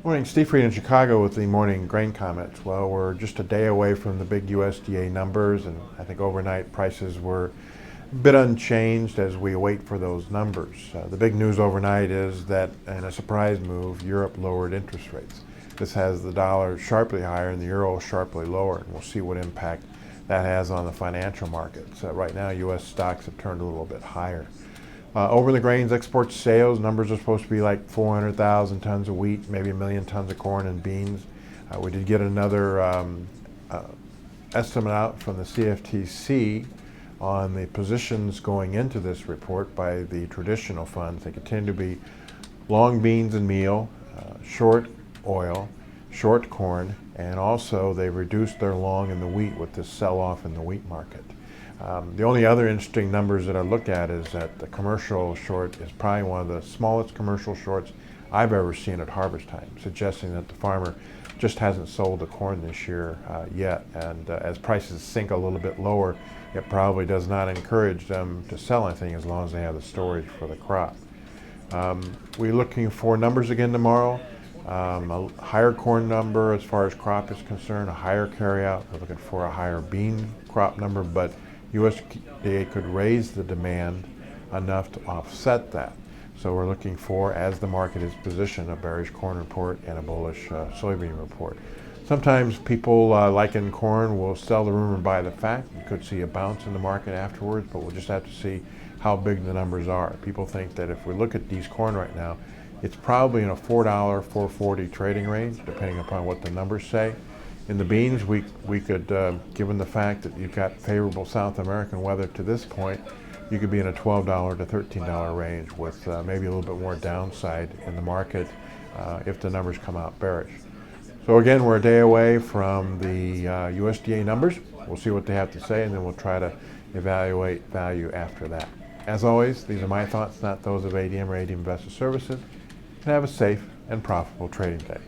Morning, Steve Freed in Chicago with the morning grain comments. Well, we're just a day away from the big USDA numbers, and I think overnight prices were a bit unchanged as we wait for those numbers. The big news overnight is that, in a surprise move, Europe lowered interest rates. This has the dollar sharply higher and the euro sharply lower, and we'll see what impact that has on the financial markets. Right now, U.S. stocks have turned a little bit higher. Over the grains export sales, numbers are supposed to be like 400,000 tons of wheat, maybe 1 million tons of corn and beans. We did get another estimate out from the CFTC on the positions going into this report by the traditional funds. They continue to be long beans and meal, short oil, short corn, and also they reduced their long in the wheat with this sell-off in the wheat market. The only other interesting numbers that I look at is that the commercial short is probably one of the smallest commercial shorts I've ever seen at harvest time, suggesting that the farmer just hasn't sold the corn this year yet. And as prices sink a little bit lower, it probably does not encourage them to sell anything as long as they have the storage for the crop. We're looking for numbers again tomorrow. A higher corn number as far as crop is concerned, a higher carryout. We're looking for a higher bean crop number, but USDA could raise the demand enough to offset that. So we're looking for, as the market is positioned, a bearish corn report and a bullish soybean report. Sometimes people, like in corn, will sell the rumor by the fact. You could see a bounce in the market afterwards, but we'll just have to see how big the numbers are. People think that if we look at these corn right now, it's probably in a $4, $4.40 trading range, depending upon what the numbers say. In the beans, we could, given the fact that you've got favorable South American weather to this point, you could be in a $12 to $13 range with maybe a little bit more downside in the market if the numbers come out bearish. So again, we're a day away from the USDA numbers. We'll see what they have to say, and then we'll try to evaluate value after that. As always, these are my thoughts, not those of ADM or ADM Investor Services. And have a safe and profitable trading day.